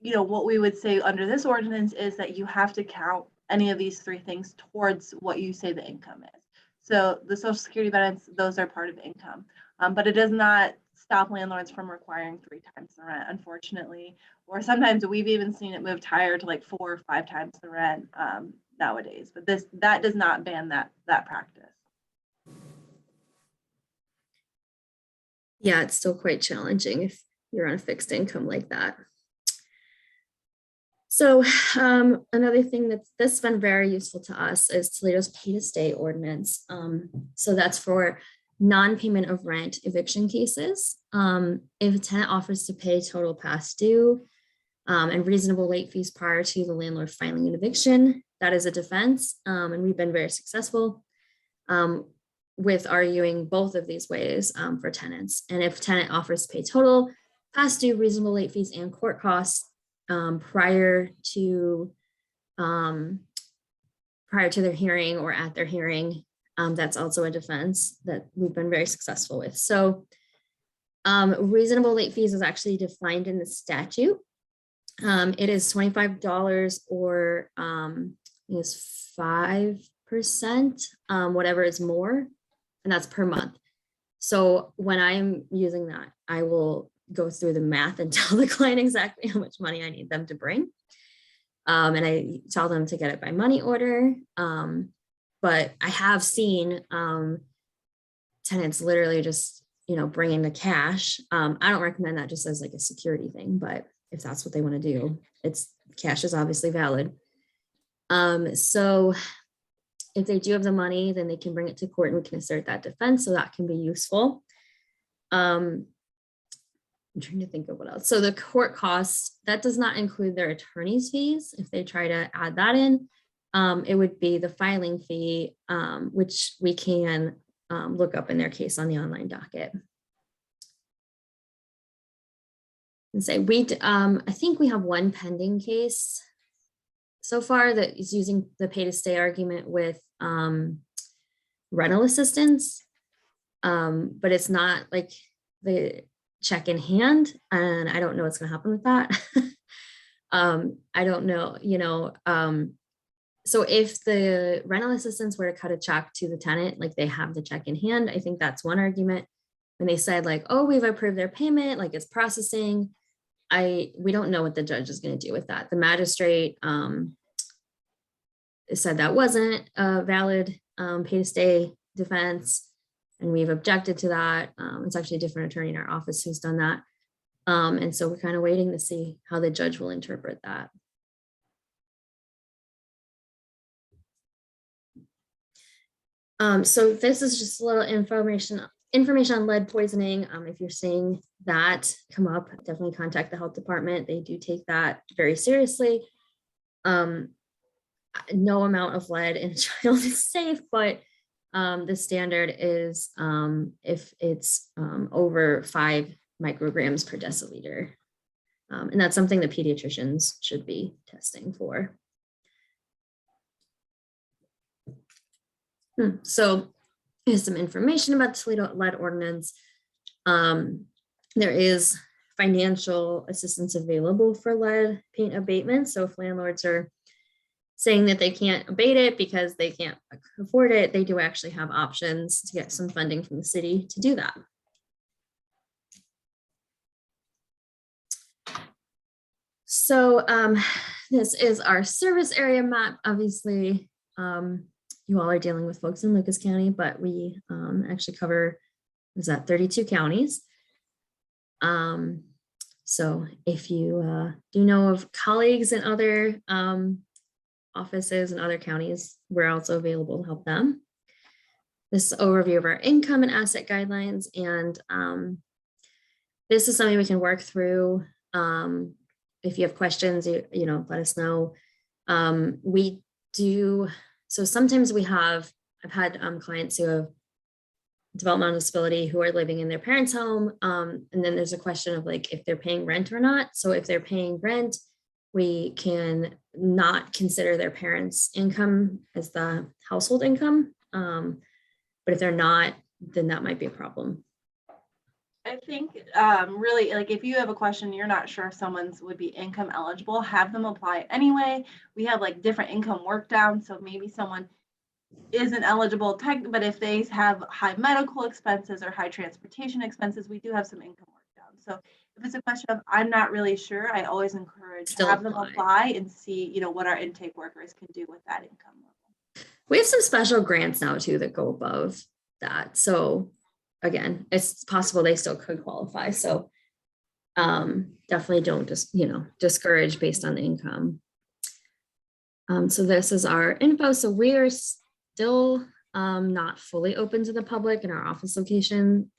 what we would say under this ordinance is that you have to count any of these 3 things towards what you say the income is. So the social security benefits, those are part of income, but it does not stop landlords from requiring 3 times the rent, unfortunately. Or sometimes we've even seen it moved higher to like 4 or 5 times the rent nowadays. But that does not ban that practice.
Yeah, it's still quite challenging if you're on a fixed income like that. So another thing that's been very useful to us is Toledo's pay to stay ordinance. So that's for non-payment of rent eviction cases. If a tenant offers to pay total past due and reasonable late fees prior to the landlord filing an eviction, that is a defense. And we've been very successful with arguing both of these ways for tenants. And if tenant offers to pay total past due, reasonable late fees, and court costs prior to their hearing or at their hearing, that's also a defense that we've been very successful with. So reasonable late fees is actually defined in the statute. It is $25 or is 5%, whatever is more, and that's per month. So when I'm using that, I will go through the math and tell the client exactly how much money I need them to bring. And I tell them to get it by money order. But I have seen tenants literally just, bring in the cash. I don't recommend that just as like a security thing, but if that's what they want to do, cash is obviously valid. So if they do have the money, then they can bring it to court and we can assert that defense. So that can be useful. I'm trying to think of what else. So the court costs, that does not include their attorney's fees. If they try to add that in, it would be the filing fee, which we can look up in their case on the online docket. And say I think we have one pending case so far that is using the pay to stay argument with rental assistance, but it's not like the check in hand, and I don't know what's going to happen with that. I don't know, so if the rental assistance were to cut a check to the tenant, like they have the check in hand, I think that's one argument. When they said like, oh, we've approved their payment, like it's processing, we don't know what the judge is going to do with that. The magistrate said that wasn't a valid pay to stay defense, and we've objected to that. It's actually a different attorney in our office who's done that. And so we're kind of waiting to see how the judge will interpret that. So this is just a little information on lead poisoning. If you're seeing that come up, definitely contact the health department. They do take that very seriously. No amount of lead in a child is safe, but the standard is if it's over 5 micrograms per deciliter. And that's something that pediatricians should be testing for. So here's some information about the Toledo lead ordinance. There is financial assistance available for lead paint abatement. So if landlords are saying that they can't abate it because they can't afford it, they do actually have options to get some funding from the city to do that. So this is our service area map. Obviously, you all are dealing with folks in Lucas County, but we actually cover, is that 32 counties. So if you do know of colleagues in other offices and other counties, we're also available to help them. This overview of our income and asset guidelines, and this is something we can work through. If you have questions, let us know. We do, so sometimes I've had clients who have developmental disability who are living in their parents' home, and then there's a question of like if they're paying rent or not. So if they're paying rent, we can not consider their parents' income as the household income. But if they're not, then that might be a problem.
I think really, like if you have a question, you're not sure if someone's would be income eligible, have them apply anyway. We have like different income work down. So maybe someone isn't eligible, but if they have high medical expenses or high transportation expenses, we do have some income work down. So if it's a question of I'm not really sure, I always encourage
Still
have them apply and see, what our intake workers can do with that income level.
We have some special grants now too that go above that. So again, it's possible they still could qualify. So definitely don't just, discourage based on the income. So this is our info. So we are still not fully open to the public in our office location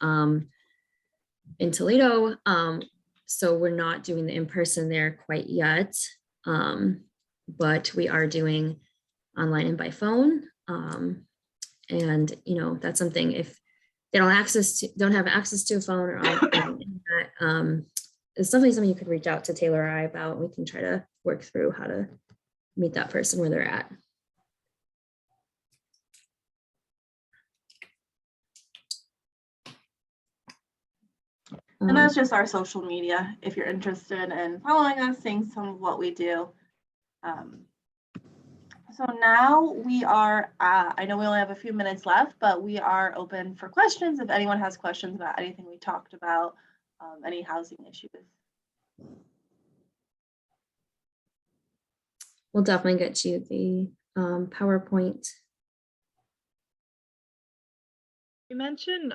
in Toledo. So we're not doing the in-person there quite yet, but we are doing online and by phone. And, that's something if they don't have access to a phone or internet, it's definitely something you could reach out to Taylor or I about. We can try to work through how to meet that person where they're at.
And that's just our social media. If you're interested in following us, seeing some of what we do. So now we are, I know we only have a few minutes left, but we are open for questions. If anyone has questions about anything we talked about, any housing issues.
We'll definitely get you the PowerPoint.
You mentioned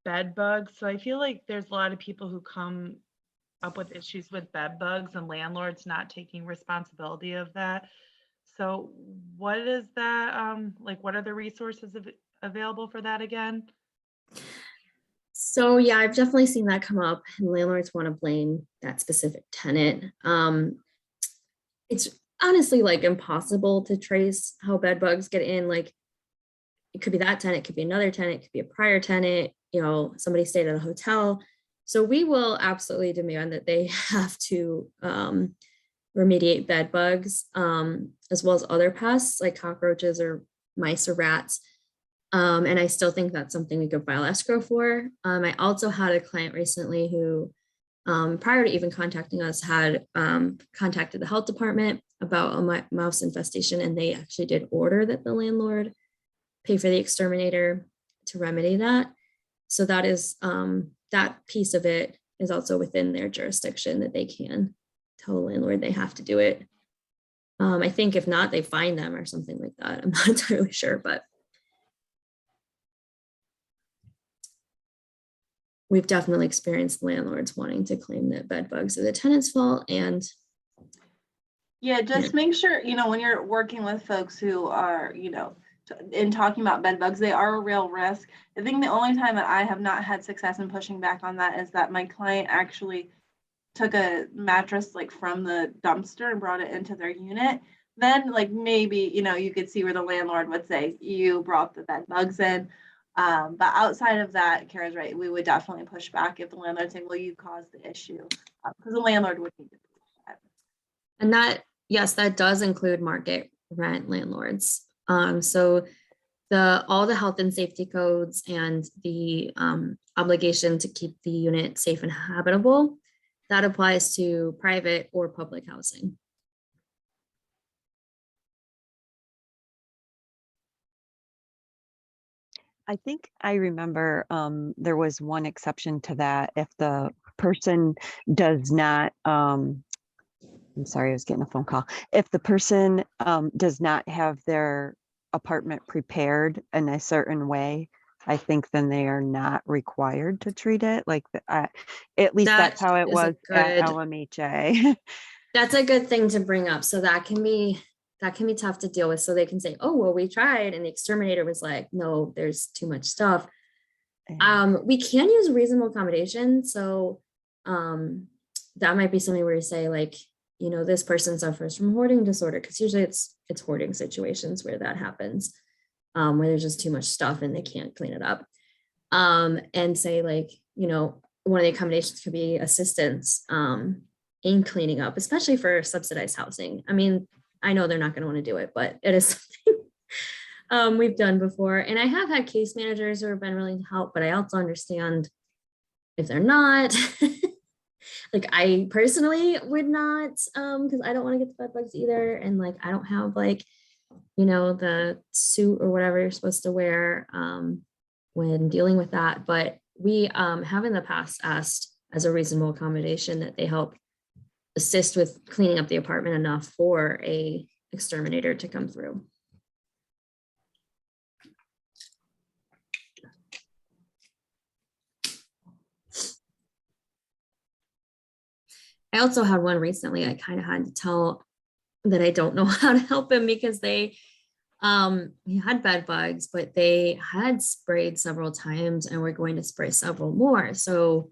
bed bugs. So I feel like there's a lot of people who come up with issues with bed bugs and landlords not taking responsibility of that. So what is that, what are the resources available for that again?
So yeah, I've definitely seen that come up, and landlords want to blame that specific tenant. It's honestly like impossible to trace how bed bugs get in. Like it could be that tenant, it could be another tenant, it could be a prior tenant, you know, somebody stayed at a hotel. So we will absolutely demand that they have to remediate bed bugs, as well as other pests like cockroaches or mice or rats. And I still think that's something we could file escrow for. I also had a client recently who, prior to even contacting us, had contacted the health department about a mouse infestation, and they actually did order that the landlord pay for the exterminator to remedy that. So that is, that piece of it is also within their jurisdiction, that they can tell the landlord they have to do it. I think if not, they fine them or something like that. I'm not entirely sure, but we've definitely experienced landlords wanting to claim that bed bugs are the tenant's fault. And
yeah, just make sure, you know, when you're working with folks who are, you know, in talking about bed bugs, they are a real risk. I think the only time that I have not had success in pushing back on that is that my client actually took a mattress like from the dumpster and brought it into their unit. Then like maybe, you know, you could see where the landlord would say, you brought the bed bugs in. But outside of that, Kara's right, we would definitely push back if the landlord saying, well, you caused the issue, because the landlord would need to do that.
And that, yes, that does include market rent landlords. So all the health and safety codes and the obligation to keep the unit safe and habitable, that applies to private or public housing.
I think I remember there was one exception to that. If the person does not, I'm sorry, I was getting a phone call. If the person does not have their apartment prepared in a certain way, I think then they are not required to treat it like at least that's how it was at LMHA.
That's a good thing to bring up. So that can be tough to deal with. So they can say, oh, well, we tried. And the exterminator was like, no, there's too much stuff. We can use reasonable accommodation. So that might be something where you say like, you know, this person suffers from hoarding disorder, because usually it's hoarding situations where that happens, where there's just too much stuff and they can't clean it up. And say like, you know, one of the accommodations could be assistance in cleaning up, especially for subsidized housing. I mean, I know they're not going to want to do it, but it is something we've done before. And I have had case managers who have been willing to help, but I also understand if they're not. Like I personally would not, because I don't want to get the bed bugs either. And like, I don't have like, you know, the suit or whatever you're supposed to wear when dealing with that. But we have in the past asked as a reasonable accommodation that they help assist with cleaning up the apartment enough for a exterminator to come through. I also had one recently. I kind of had to tell that I don't know how to help him, because he had bed bugs, but they had sprayed several times and we're going to spray several more. So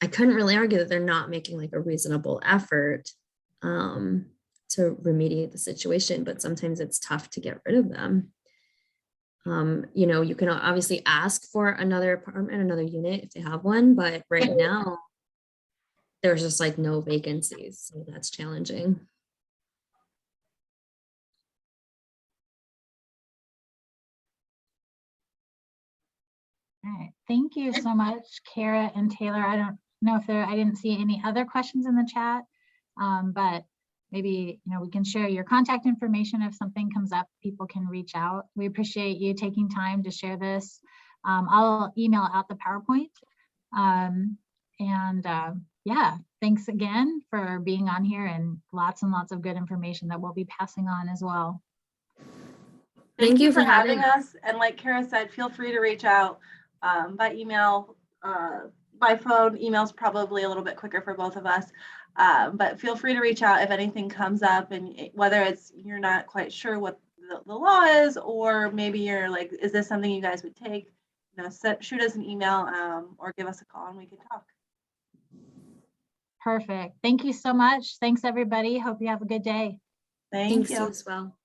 I couldn't really argue that they're not making like a reasonable effort to remediate the situation, but sometimes it's tough to get rid of them. You know, you can obviously ask for another apartment, another unit if they have one, but right now there's just like no vacancies, so that's challenging.
All right, thank you so much, Kara and Taylor. I don't know if I didn't see any other questions in the chat, but maybe, you know, we can share your contact information. If something comes up, people can reach out. We appreciate you taking time to share this. I'll email out the PowerPoint. Yeah, thanks again for being on here, and lots of good information that we'll be passing on as well.
Thank you for having us. And like Kara said, feel free to reach out by email, by phone. Email's probably a little bit quicker for both of us. But feel free to reach out if anything comes up, and whether it's you're not quite sure what the law is, or maybe you're like, is this something you guys would take? shoot us an email or give us a call and we can talk.
Perfect. Thank you so much. Thanks, everybody. Hope you have a good day.
Thank
Thanks
you.
you as well.